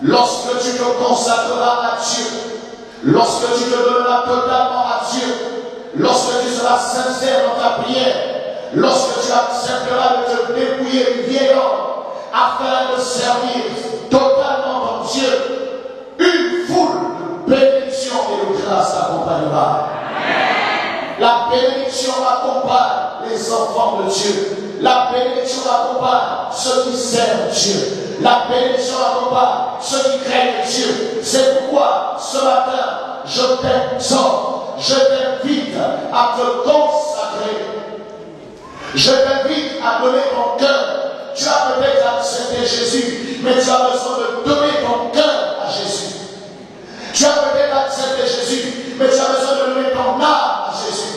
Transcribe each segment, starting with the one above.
lorsque tu te consacreras à Dieu, lorsque tu te donneras totalement à Dieu, lorsque tu seras sincère dans ta prière, lorsque tu accepteras de te dépouiller du vieil homme afin de servir totalement ton Dieu, une foule de bénédictions et de grâce t'accompagnera. La bénédiction accompagne les enfants de Dieu. La bénédiction accompagne ceux qui servent Dieu. La bénédiction accompagne ceux qui craignent Dieu. C'est pourquoi ce matin, je t'exhorte, je t'invite à te consacrer. Je t'invite à donner ton cœur. Tu as peut-être accepté Jésus, mais tu as besoin de donner ton cœur à Jésus. Tu as peut-être accepté Jésus, mais tu as besoin de donner ton âme à Jésus.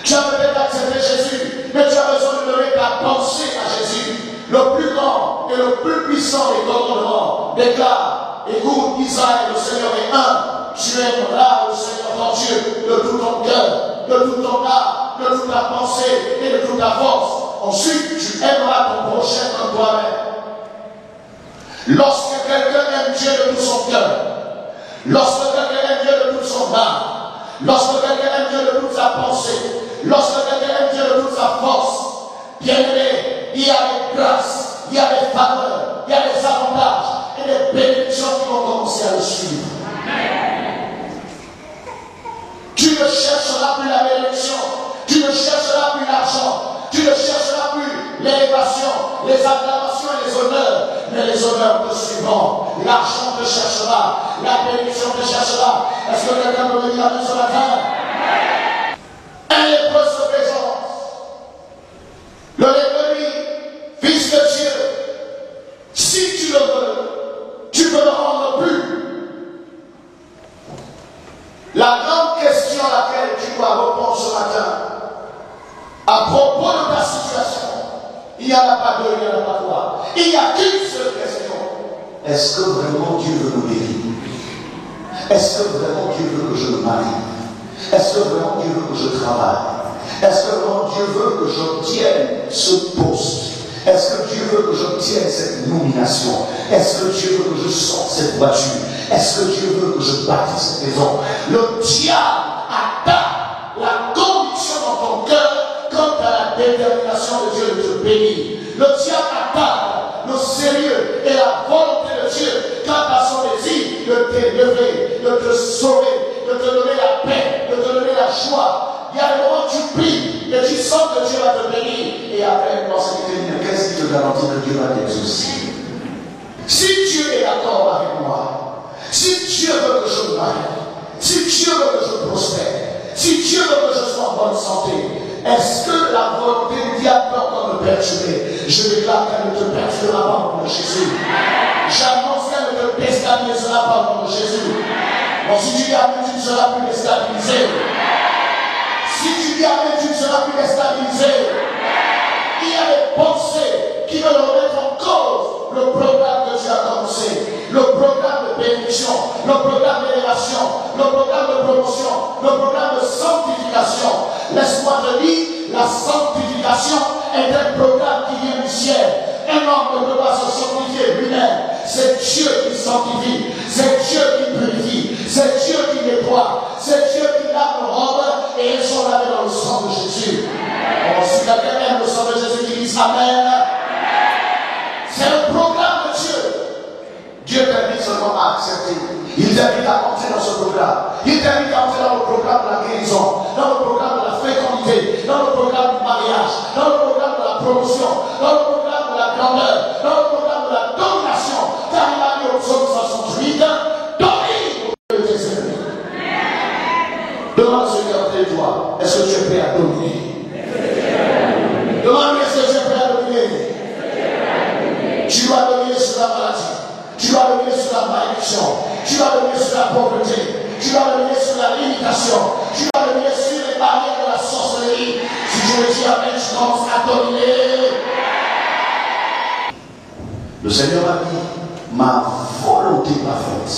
Tu as peut-être accepté Jésus, mais tu as besoin de donner ta pensée à Jésus. Le plus grand et le plus puissant des commandements déclare, écoute Israël, le Seigneur est un. Tu aimeras le Seigneur ton Dieu de tout ton cœur, de toute ton âme, de toute ta pensée et de toute ta force. Ensuite, tu aimeras ton prochain comme toi-même. Lorsque quelqu'un aime Dieu de tout son cœur, lorsque quelqu'un aime Dieu de toute son âme, lorsque quelqu'un aime Dieu de toute sa pensée, lorsque quelqu'un aime Dieu de toute sa force, bien aimé, il y a des grâces, il y a des faveurs, il y a des avantages et des bénédictions qui vont commencer à le suivre. Tu ne chercheras plus la bénédiction, tu ne chercheras plus l'argent, tu ne chercheras plus l'élévation, les acclamations et les honneurs, mais les honneurs te suivront. L'argent te cherchera, la bénédiction te cherchera. Est-ce que quelqu'un peut me dire amen ce matin? Un lépreux se présente. Le lépreux dit, fils de Dieu, si tu le veux, tu peux me rendre pur. La grande question à laquelle tu dois répondre ce matin, à propos de ta situation, il n'y en a pas deux, il n'y en a pas trois. Il n'y a qu'une seule question. Est-ce que vraiment Dieu veut me guérir? Est-ce que vraiment Dieu veut que je me marie? Est-ce que vraiment Dieu veut que je travaille? Est-ce que vraiment Dieu veut que j'obtienne ce poste? Est-ce que Dieu veut que j'obtienne cette nomination? Est-ce que Dieu veut que je sorte cette voiture? Est-ce que Dieu veut que je bâtisse cette maison? Le diable atteint la conviction dans ton cœur quant à la détermination de Dieu de te bénir. Le diable atteint le sérieux et la volonté de Dieu quant à son désir de t'élever, de te sauver, de te donner la paix, de te donner la joie. Il y a des moments où tu pries et tu sens que Dieu va te bénir. Et après, une pensée qui te dit, qu'est-ce qui te garantit que Dieu va t'exaucer? Si Dieu est d'accord avec moi, si Dieu veut que je me marie, si Dieu veut que je prospère, si Dieu veut que je sois en bonne santé, est-ce que la volonté du diable peut encore me perturber? Je déclare qu'elle ne te perturbera pas au nom de Jésus. J'annonce qu'elle ne te déstabilisera pas au nom de Jésus. Bon, si tu dis amen, tu ne seras plus déstabilisé. Si tu dis amen, tu ne seras plus déstabilisé. Il y a des pensées qui veulent remettre en cause le programme que tu as commencé, le programme de bénédiction, le programme d'élévation, le programme de promotion, le programme de sanctification. Laisse-moi te dire, la sanctification est un programme qui vient du ciel. Un homme ne peut pas se sanctifier lui-même. C'est Dieu qui sanctifie, c'est Dieu qui purifie, c'est Dieu qui nettoie, c'est Dieu qui lave nos robes et elles sont lavées dans le sang de Jésus. Alors, si quelqu'un aime le sang de Jésus, qui dit amen. C'est le programme de Dieu. Dieu t'invite seulement à accepter. Il t'invite à entrer dans ce programme. Il t'invite à entrer dans le programme de la guérison, dans le programme de la fécondité, dans le programme du mariage, dans le programme de la promotion, dans le programme de la grandeur, dans le programme de la domination. Car il a dit au psaume 68, domine au milieu de tes ennemis. Demande à celui qui est à côté de toi, est-ce que tu es prêt à dominer? Demande-lui, est-ce que tu es prêt à dominer? Tu dois dominer sur la maladie, tu dois dominer sur la malédiction, tu dois dominer sur la pauvreté, tu dois dominer sur la limitation, tu dois dominer sur les barrières de la sorcellerie. Si je le dis amen, tu commences à dominer. Le Seigneur m'a dit, ma volonté parfaite,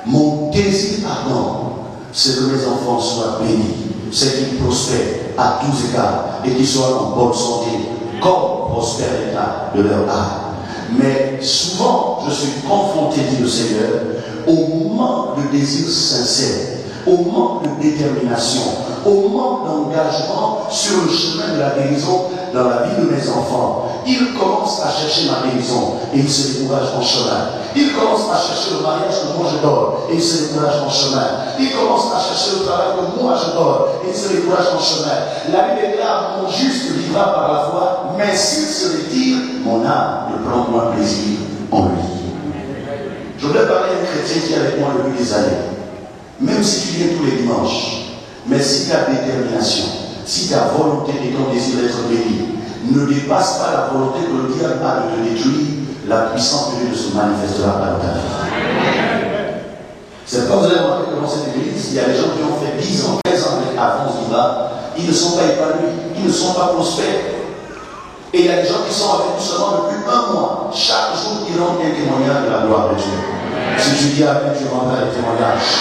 mon désir ardent, c'est que mes enfants soient bénis, c'est qu'ils prospèrent à tous égards et qu'ils soient en bonne santé, comme prospère l'état de leur âme. Mais souvent, je suis confronté, dit le Seigneur, au manque de désir sincère, au manque de détermination, au manque d'engagement sur le chemin de la guérison dans la vie de mes enfants. Ils commencent à chercher ma guérison et ils se découragent en chemin. Ils commencent à chercher le mariage que moi je donne et ils se découragent en chemin. Ils commencent à chercher le travail que moi je donne et ils se découragent en chemin. La Bible déclare: mon juste vivra par la foi, mais s'il se retire, mon âme ne prend moins plaisir en lui. Je voulais parler à un chrétien qui est avec moi depuis des années. Même si tu viens tous les dimanches, mais si ta détermination, si ta volonté et ton désir d'être béni ne dépasse pas la volonté que le diable a de te détruire, la puissance de Dieu ne se manifestera pas dans ta vie. C'est quand vous allez remarquer que dans cette église, il y a des gens qui ont fait 10 ans, 15 ans avec Alphonse Viva, ils ne sont pas épanouis, ils ne sont pas prospères. Et il y a des gens qui sont avec nous seulement depuis 1 mois. Chaque jour, ils rendent un témoignage de la gloire de Dieu. Si tu dis Amen, tu rendras les témoignages.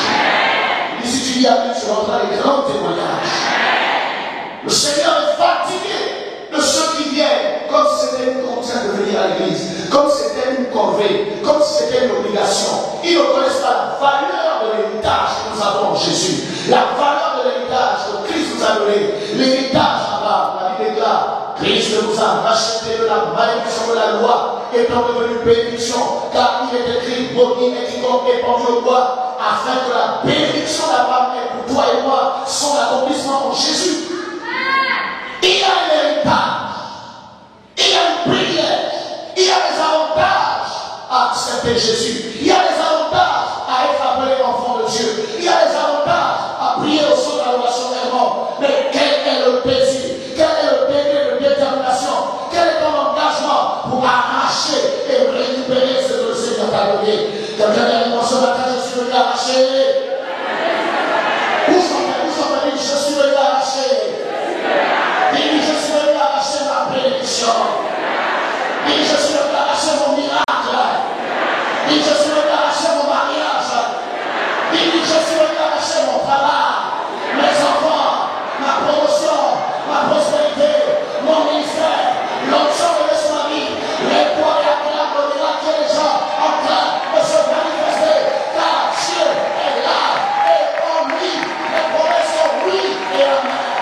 Et si tu dis Amen, tu rendras les grands témoignages. Le Seigneur est fatigué de ceux qui viennent comme si c'était une contrainte de venir à l'église, comme si c'était une corvée, comme si c'était une obligation. Ils ne connaissent pas la valeur de l'héritage que nous avons en Jésus, la valeur de l'héritage que Christ nous a donné. L'héritage, la Bible déclare: Christ nous a racheté de la malédiction de la loi, étant devenu bénédiction, car il est écrit: maudit est quiconque est pendu au bois, afin que la bénédiction d'Abraham pour toi et moi son accomplissement en Jésus. Il y a un héritage, il y a une prière, il y a des avantages à accepter Jésus, il y a des avantages à être appelé enfant de Dieu, il y a des avantages à prier au son de l'adoration errant. Mais quel est le plaisir, quel est le degré de détermination, quel est ton engagement pour arracher et récupérer ce que le Seigneur t'a donné? Quelqu'un dit: moi ce matin je suis venu arracher. Où sont venus? Je suis venu arracher. Dis, je suis venu arracher ma bénédiction. Dis, je suis venu arracher mon miracle. Dis, je suis venu arracher mon mariage. Dis, je suis venu arracher mon travail, mes enfants, ma promotion, ma prospérité, mon ministère, l'onction de ma vie, les poids et la claque de laquelle les gens en train de se manifester, car Dieu est là et en lui, les promesses sont oui et amen.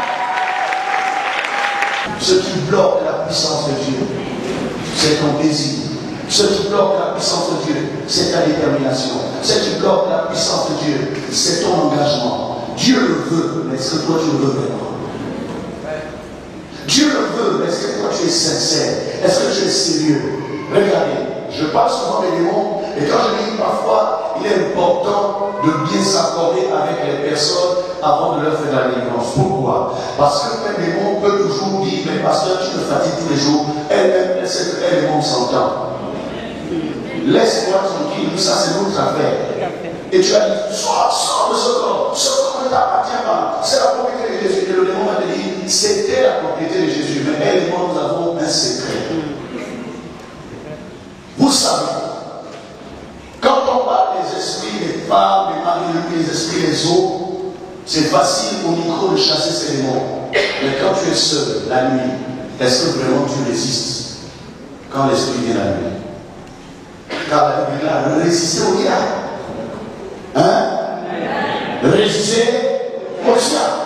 Ce qui bloque la puissance de Dieu, c'est ton désir. Ce qui bloque la puissance de Dieu, c'est ta détermination. Ce qui bloque la puissance de Dieu, c'est ton engagement. Dieu le veut, mais est-ce que toi tu le veux vraiment? Dieu le veut, mais est-ce que toi tu es sincère? Est-ce que tu es sérieux? Regardez, je parle souvent des démons, et quand je dis parfois, il est important de bien s'accorder avec les personnes avant de leur faire la délivrance. Pourquoi? Parce qu'un démon peut toujours dire: mais pasteur, tu me fatigues tous les jours. Elle sait qu'elle et moi s'entend. Laisse-moi tranquille, ça c'est notre affaire. Et tu as dit: sors de ce corps ne t'appartient pas, c'est la propriété de Jésus. Et le démon va te dire: c'était la propriété de Jésus, mais elle et moi nous avons un secret. Vous savez, quand on parle des esprits, des femmes, des maris, des esprits, des eaux, c'est facile au micro de chasser ces démons. Mais quand tu es seul, la nuit, est-ce que vraiment tu résistes quand l'esprit vient la nuit? Car la Bible là, résister au diable. Hein? Résister au diable.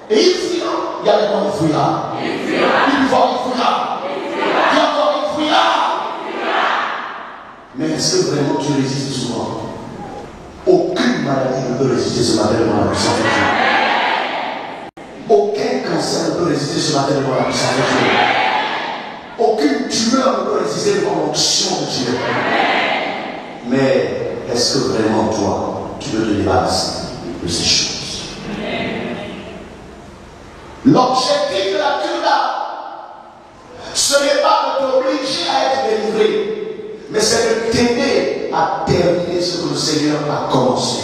Et il fuira. Il y a des gens qui fuira. Il va, il fuira. Il y a encore, il fuira. Mais est-ce que vraiment tu résistes souvent? Aucune maladie ne peut résister ce matin devant la puissance de Dieu. Aucun cancer ne peut résister ce matin devant la puissance de Dieu. Aucune tumeur ne peut résister devant l'onction de Dieu. Mais est-ce que vraiment toi, tu veux te débarrasser de ces choses? L'objectif de la cure là, ce n'est pas de t'obliger à être délivré, mais c'est de t'aider à terminer ce que le Seigneur a commencé.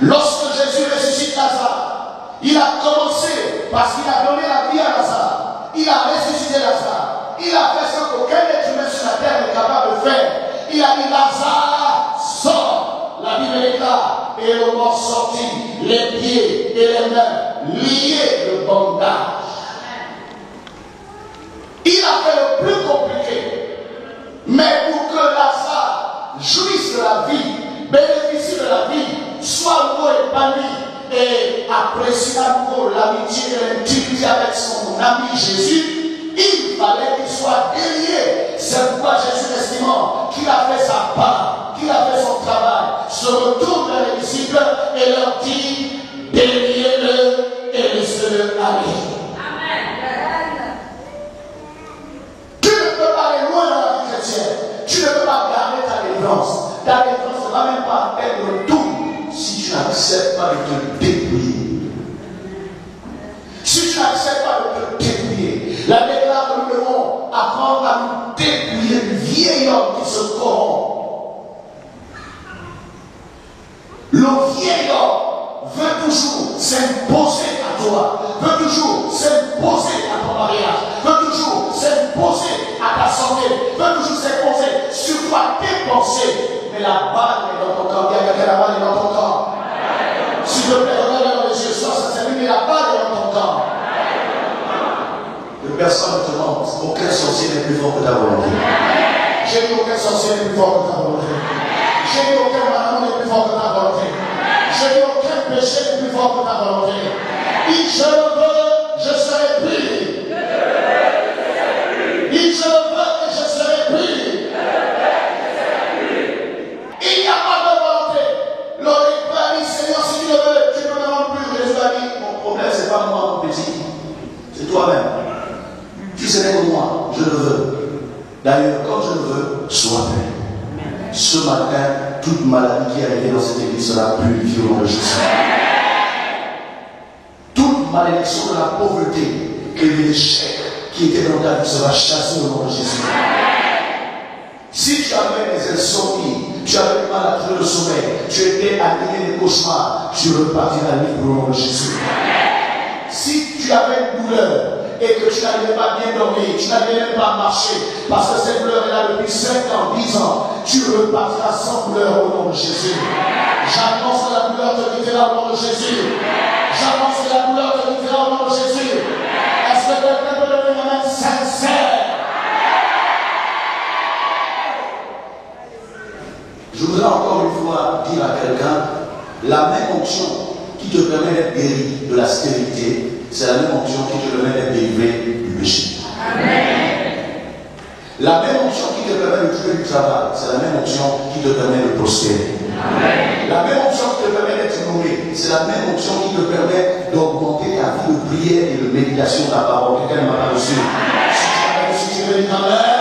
Lorsque Jésus ressuscite Lazare, il a commencé parce qu'il a donné la vie à Lazare. Il a ressuscité Lazare. Il a fait ce qu'aucun être humain sur la terre n'est capable de faire. Il a dit: Lazare, sort. La Bible déclare: et le mort sortit, les pieds et les mains liés de bandage. Il a fait le plus compliqué. bénéficie de la vie, soit nouveau épanoui et apprécie à nouveau l'amitié et l'intimité avec son ami Jésus, il fallait qu'il soit délié. C'est pourquoi Jésus, estimant qu'il a fait sa part, qu'il a fait son travail, se retourne vers les disciples et leur dit, déliez-le et laissez-le aller. Tu ne peux pas aller loin dans la vie chrétienne. Tu ne peux pas garder ta délivrance. Ta délivrance ne va même pas être retour si tu n'acceptes pas de te dépouiller. Si tu n'acceptes pas de te dépouiller, la déclare que nous devons apprendre à nous dépouiller du vieil homme qui se corrompt. Le vieil homme veut toujours s'imposer à toi, veut toujours s'imposer à ton mariage, veut toujours s'imposer à ta santé, veut toujours s'imposer sur toi tes pensées. Mais la balle est dans ton corps. Il y a quelqu'un, la balle est dans ton corps. S'il te plaît, regarde dans les yeux, sois sincère, mais la balle est dans ton corps. Que personne ne te mente. Aucun sorcier n'est plus fort que ta volonté. J'ai dit aucun sorcier n'est plus fort que ta volonté. J'ai dit aucun malade n'est plus fort que ta volonté. J'ai dit aucun péché n'est plus fort que ta volonté. Il je le veux, je serai pris. Il je le veux et je serai pris. Il n'y a pas de volonté. L'homme peut dire, Seigneur, si tu le veux, tu ne me rends plus. Jésus a dit, mon problème, ce n'est pas moi, mon petit. C'est toi-même. Tu sais comme moi, je le veux. D'ailleurs, quand je le veux, sois fait. Ce matin, toute maladie qui est arrivée dans cette église sera purifiée au nom de Jésus. Toute malédiction de la pauvreté et de l'échec qui était dans ta vie sera chassée au nom de Jésus. Si tu avais des insomnies, tu avais du mal à trouver le sommeil, tu étais animé des cauchemars, tu repartiras libre au nom de Jésus. Si tu avais une douleur et que tu n'arrivais pas à bien dormir, tu n'arrivais même pas à marcher, parce que cette douleur est là depuis 5 ans, 10 ans, tu repartiras sans douleur au nom de Jésus. J'annonce que la douleur te quittera au nom de Jésus. J'annonce que la douleur te quittera au nom de Jésus. Est-ce que quelqu'un peut donner un amen sincère? Je voudrais encore une fois dire à quelqu'un, la même onction qui te permet d'être guéri de la stérilité, c'est la même onction qui te permet d'être délivré du péché. Amen. La même onction qui te permet de trouver du travail, c'est la même onction qui te permet de prospérer. Amen. La même onction qui te permet d'être nourri, c'est la même onction qui te permet d'augmenter ta vie de prière et de méditation de la parole. Quelqu'un ne m'a pas reçu. Si tu veux dire Amen.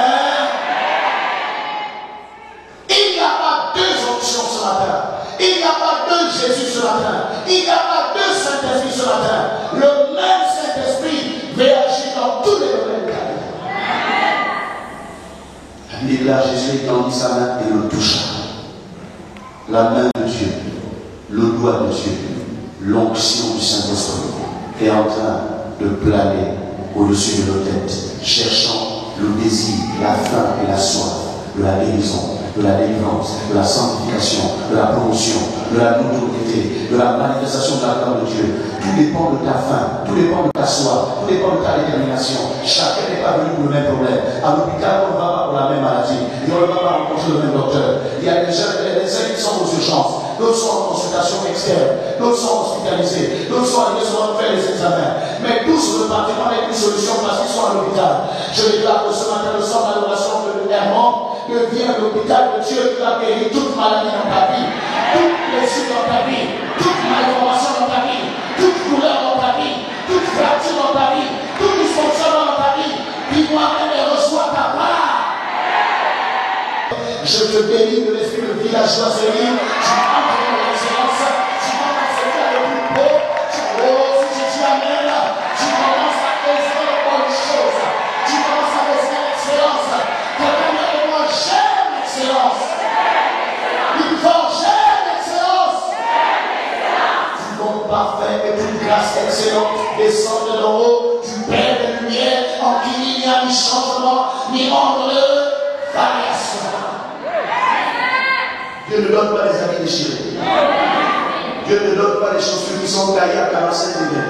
Il n'y a pas deux options ce matin. Il n'y a pas deux Jésus ce matin. Il n'y a pas deux Saint-Esprit ce matin. Le même Saint-Esprit veut agir dans tous les domaines de la vie. La Bible déclare Jésus étendit sa main et le toucha. La main de Dieu, le doigt de Dieu, l'onction du Saint-Esprit est en train de planer au-dessus de nos têtes, cherchant le désir, la faim et la soif de la guérison, de la délivrance, de la sanctification, de la promotion, de la notoriété, de la manifestation de la gloire de Dieu. Tout dépend de ta faim, tout dépend de ta soif, tout dépend de ta détermination. Chacun n'est pas venu pour le même problème. À l'hôpital, on ne va pas pour la même maladie. Et on ne va pas rencontrer le même docteur. Il y a des gens qui sont aux urgences, d'autres sont en consultation externe, d'autres sont hospitalisés, d'autres sont allés souvent faire les examens. Mais tous repartiront avec une solution parce qu'ils sont à l'hôpital. Je déclare que ce matin, le sang d'adoration de Hermon devient l'hôpital de Dieu qui va guérir toute maladie dans ta vie, toute blessure dans ta vie, toute malformation dans ta vie, toute douleur dans ta vie, toute fracture dans ta vie, tout dysfonctionnement dans ta vie. Dis-moi, elle reçoit ta part. Je te bénis de l'esprit de villageoiserie. Tu entres dans l'excellence. Tu commences à faire le plus beau. Si je dis Amen, tu commences à essayer les bonnes choses. Tu commences à essayer l'excellence. Quelqu'un dit avec moi, j'aime l'excellence. Il faut j'aime l'excellence. Du monde parfait et d'une grâce excellente descend de haut, du Père de lumière, en qui il n'y a ni changement, ni ombre de variation. Dieu ne donne pas des habits déchirés. Dieu ne donne pas des chaussures qui sont taillées à 45 degrés.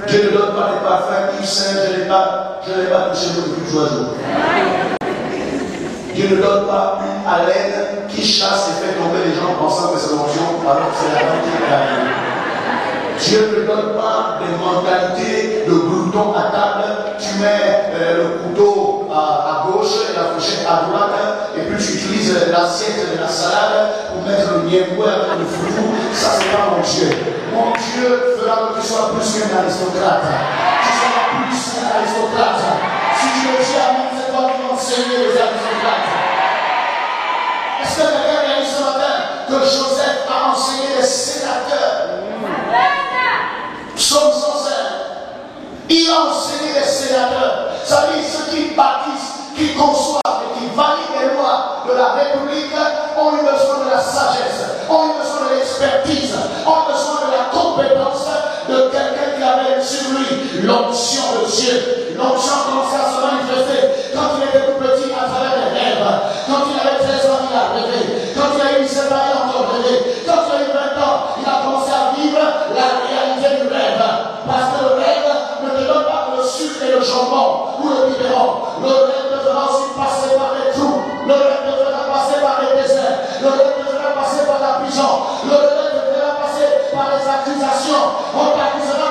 Dieu ne donne pas des parfums qui Saint, je n'ai pas touché le plus d'oiseau. Dieu ne donne pas une haleine qui chasse et fait tomber les gens pensant que c'est l'onction, alors que c'est la dame qui est. Dieu ne donne pas des mentalités de glouton à table. Tu mets le couteau à gauche et la fourchette à droite, et puis tu utilises l'assiette de la salade pour mettre le niéboué avec le foufou. Ça, c'est pas mon Dieu. Mon Dieu fera que tu sois plus qu'un aristocrate. Tu seras plus qu'un aristocrate. Si je le dis à moi, c'est toi qui m'enseignes les aristocrates. Est-ce que quelqu'un a dit ce matin que Joseph a enseigné les sénateurs? Psaume 105. Il a enseigné les sénateurs. Ça veut dire ceux qui bâtissent, qui conçoivent et qui valident les lois de la République ont eu besoin de la sagesse, ont eu besoin de l'expertise, ont eu besoin de la compétence de quelqu'un qui avait sur lui l'onction de Dieu. L'onction commençait à se manifester quand il était tout petit à travers les rêves. Quand il avait 13 ans, il a rêvé. Quand il a eu 17 ans, il a encore rêvé. Quand il a eu 20 ans, il a commencé à vivre la réalité du rêve. Parce que le rêve ne te donne pas que le sucre et le jambon ou le biberon. Le rêve te fera aussi passer par les trous. Le rêve te fera passer par les déserts. Le rêve te fera passer par la prison. Le rêve te fera passer par les accusations. On t'accusera